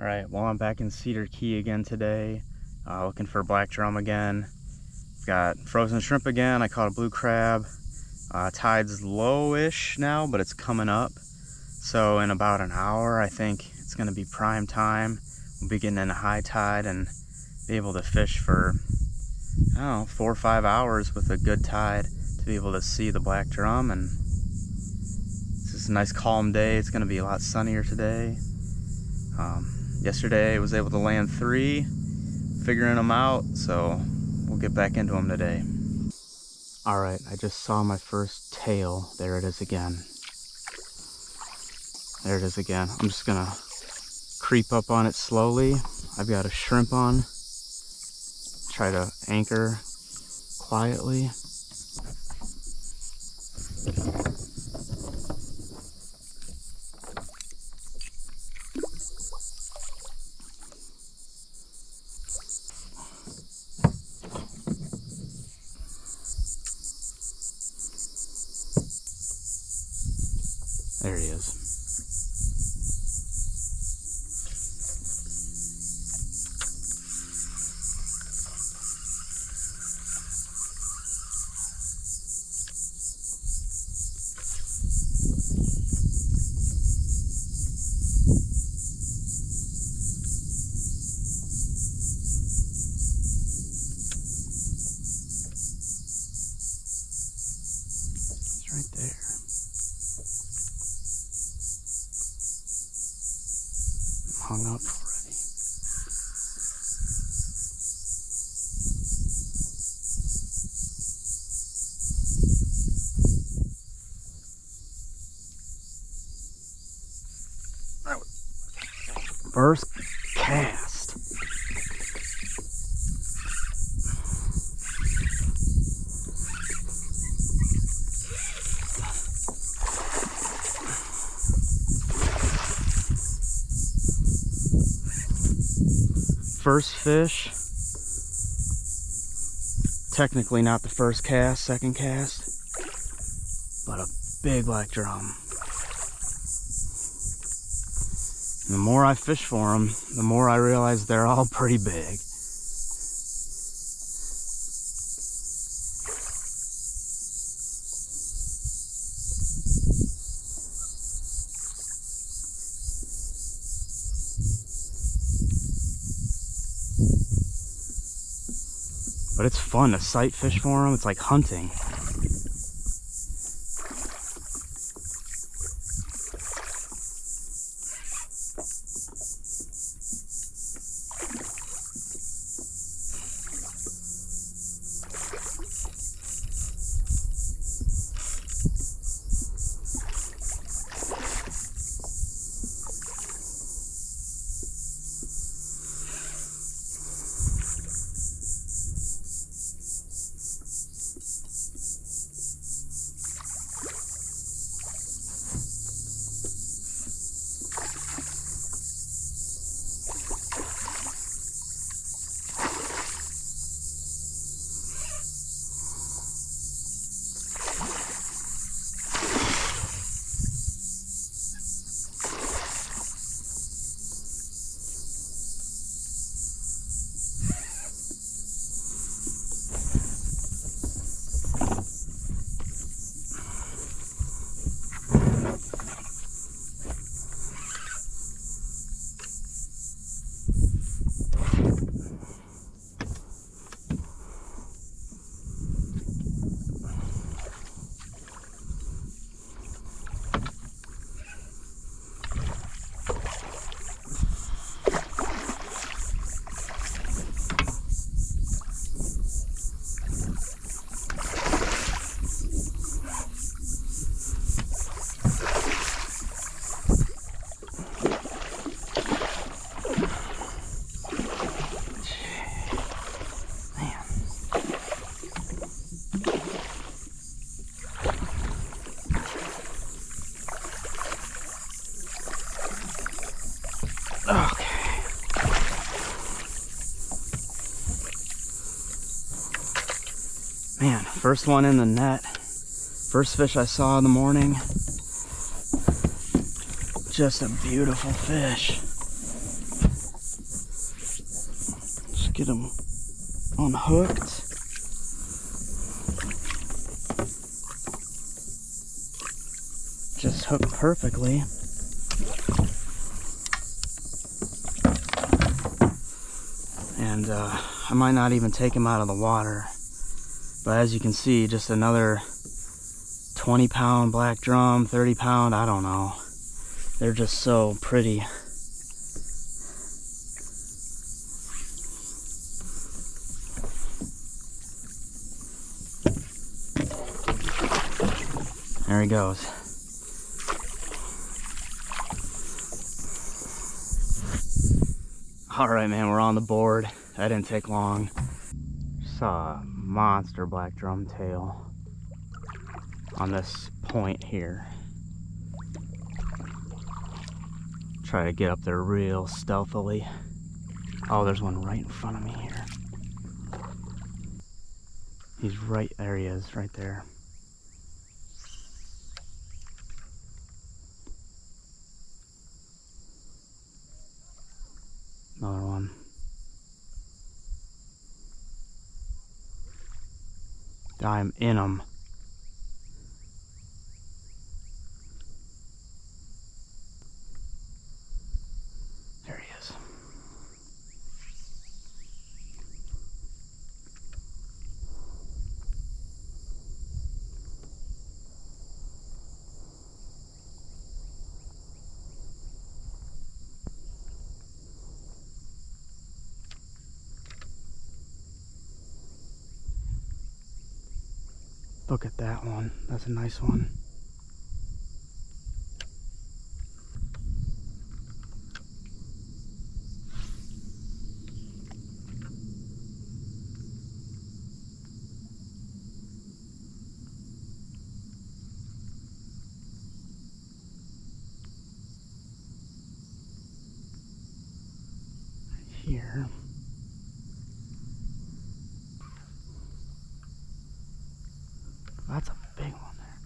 All right, well, I'm back in Cedar Key again today, looking for black drum again. Got frozen shrimp again. I caught a blue crab. Tide's lowish now, but it's coming up. So in about an hour, I think it's gonna be prime time. We'll be getting into high tide and be able to fish for, I don't know, 4 or 5 hours with a good tide to be able to see the black drum. And this is a nice calm day. It's gonna be a lot sunnier today. Yesterday I was able to land 3, figuring them out, so we'll get back into them today. All right, I just saw my first tail. There it is again. There it is again. I'm just gonna creep up on it slowly. I've got a shrimp on. Try to anchor quietly. There he is. He's right there. Hung up already. First cast. First fish, technically not the first cast, second cast, but a big black drum. And the more I fish for them, the more I realize they're all pretty big. But it's fun to sight fish for them. It's like hunting. Okay. Man, first one in the net. First fish I saw in the morning. Just a beautiful fish. get them unhooked. Just hooked perfectly. And I might not even take him out of the water. But as you can see, just another 20-pound black drum, 30-pound, I don't know. They're just so pretty. There he goes. Alright, man, we're on the board. That didn't take long. Saw a monster black drum tail on this point here. Try to get up there real stealthily. Oh, there's one right in front of me here. He's right there, he is, right there. Another one. I'm in them. There he is. Look at that one. That's a nice one. Here. That's a big one there.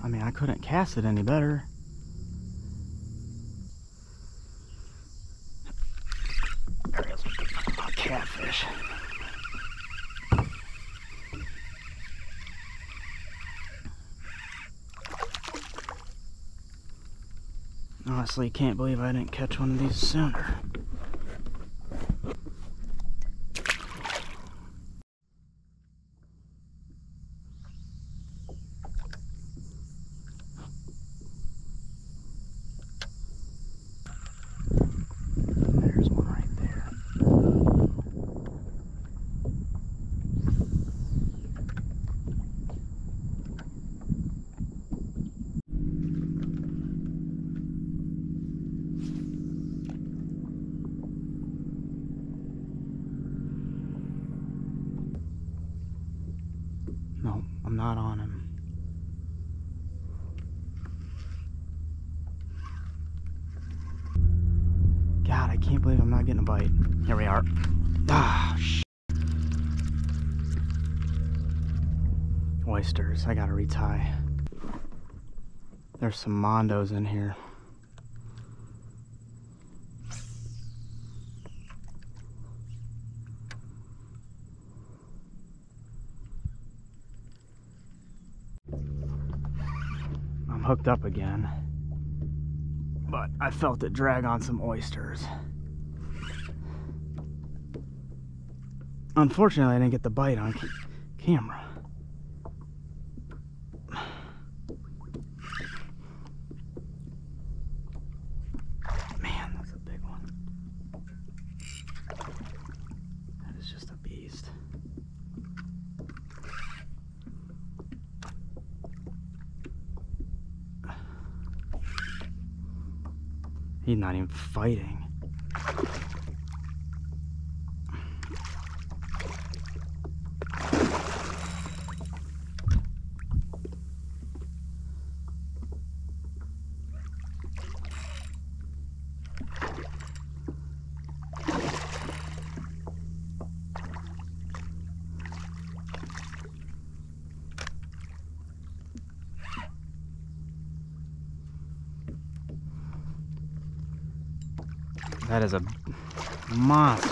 I mean, I couldn't cast it any better. There it is. A catfish. Honestly, can't believe I didn't catch one of these sooner. There's one right there. No, I'm not on him. God, I can't believe I'm not getting a bite. Here we are. Ah, shit. Oysters, I gotta retie. There's some mondos in here. I'm hooked up again, but I felt it drag on some oysters. Unfortunately, I didn't get the bite on camera. Man, that's a big one. That is just a beast. He's not even fighting. That is a monster.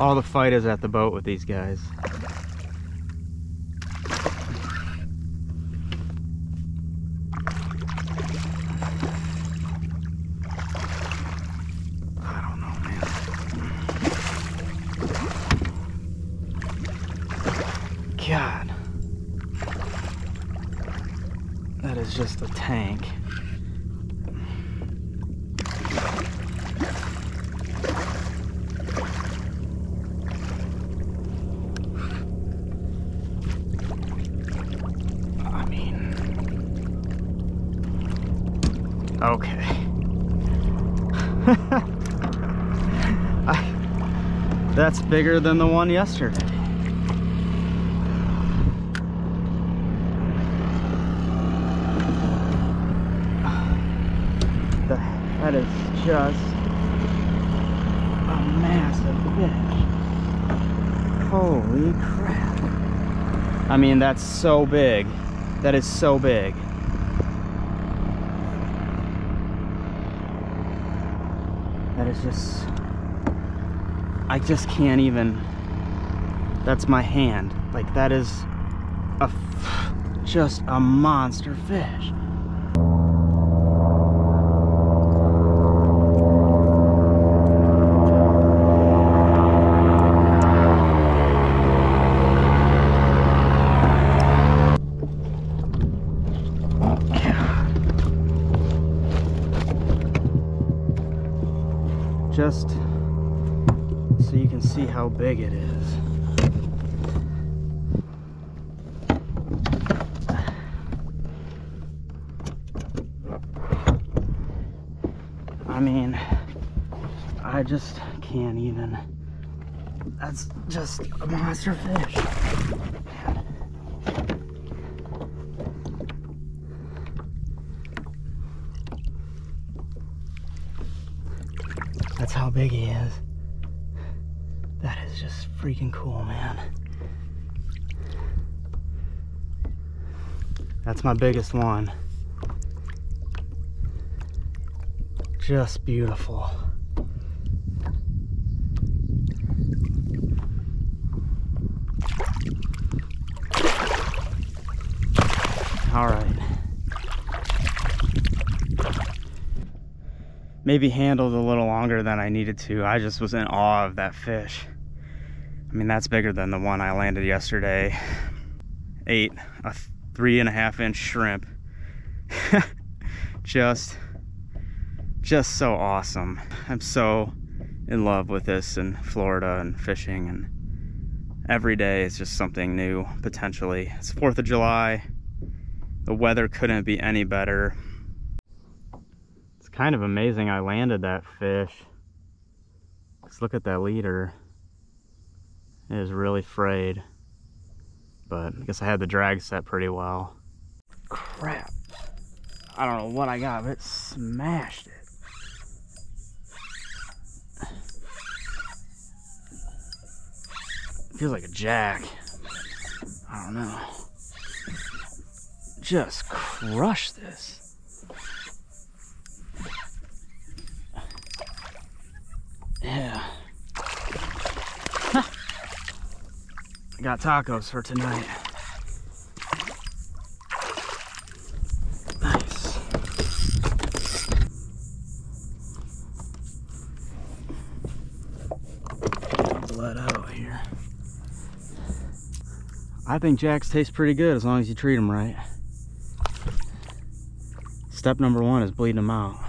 All the fight is at the boat with these guys. I don't know, man. God. That is just a tank. Okay. That's bigger than the one yesterday. That is just a massive fish. Holy crap. I mean, that's so big. That is so big. That is just, I just can't even, that's my hand. Like, that is just a monster fish. Just so you can see how big it is. I mean, I just can't even. That's just a monster fish. That's how big he is. That is just freaking cool, man. That's my biggest one. Just beautiful. All right. Maybe handled a little longer than I needed to. I just was in awe of that fish. I mean, that's bigger than the one I landed yesterday. Ate a 3.5-inch shrimp. just so awesome. I'm so in love with this in Florida and fishing, and every day is just something new, potentially. It's 4th of July. The weather couldn't be any better. kind of amazing I landed that fish. Let's look at that leader. It is really frayed, but I guess I had the drag set pretty well. Crap. I don't know what I got, but it smashed it. Feels like a jack. I don't know. Just crush this. Yeah. I got tacos for tonight. Nice. Let out here. I think jacks taste pretty good as long as you treat them right. Step number one is bleeding them out.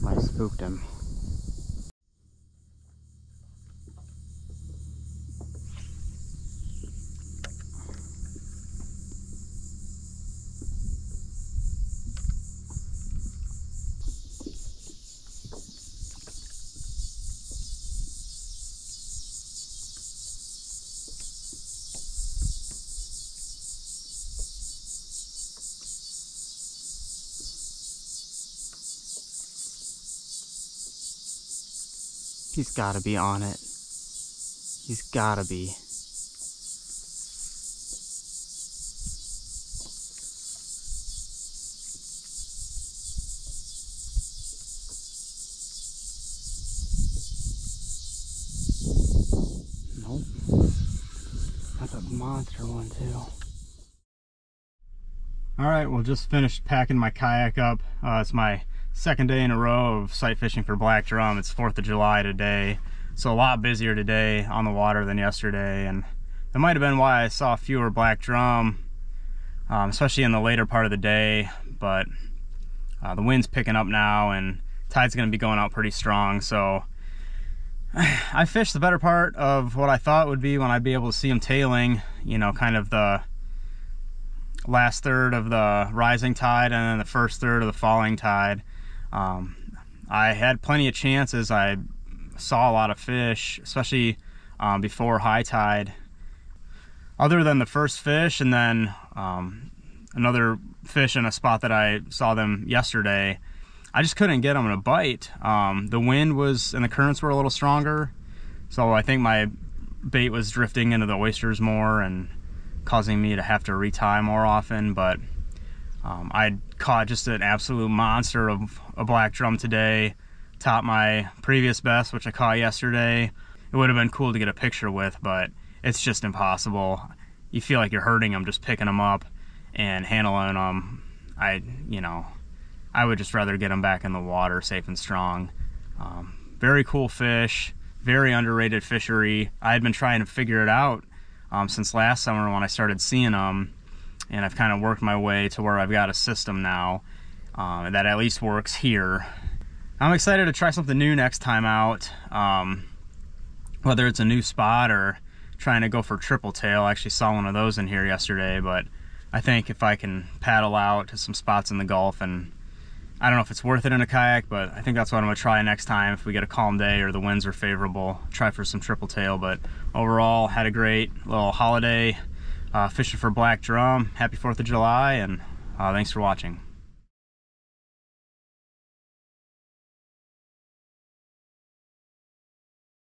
I spooked him. He's gotta be on it. He's gotta be. Nope. That's a monster one too. Alright, well, just finished packing my kayak up. It's my second day in a row of sight fishing for black drum. It's 4th of July today, so a lot busier today on the water than yesterday, and that might have been why I saw fewer black drum, especially in the later part of the day. But the wind's picking up now and tide's going to be going out pretty strong, so I fished the better part of what I thought would be when I'd be able to see them tailing, you know, kind of the last third of the rising tide and then the first third of the falling tide. I had plenty of chances. I saw a lot of fish, especially before high tide. Other than the first fish and then another fish in a spot that I saw them yesterday, I just couldn't get them to bite. The wind was and the currents were a little stronger, so I think my bait was drifting into the oysters more and causing me to have to retie more often. But I caught just an absolute monster of a black drum today, topped my previous best, which I caught yesterday. It would have been cool to get a picture with, but it's just impossible. You feel like you're hurting them just picking them up and handling them. I would just rather get them back in the water safe and strong. Very cool fish, very underrated fishery. I had been trying to figure it out since last summer when I started seeing them, and I've kind of worked my way to where I've got a system now that at least works here. I'm excited to try something new next time out, whether it's a new spot or trying to go for triple tail. I actually saw one of those in here yesterday, but I think if I can paddle out to some spots in the Gulf, and I don't know if it's worth it in a kayak, but I think that's what I'm gonna try next time if we get a calm day or the winds are favorable. Try for some triple tail. But overall, had a great little holiday fishing for black drum. Happy 4th of July, and thanks for watching.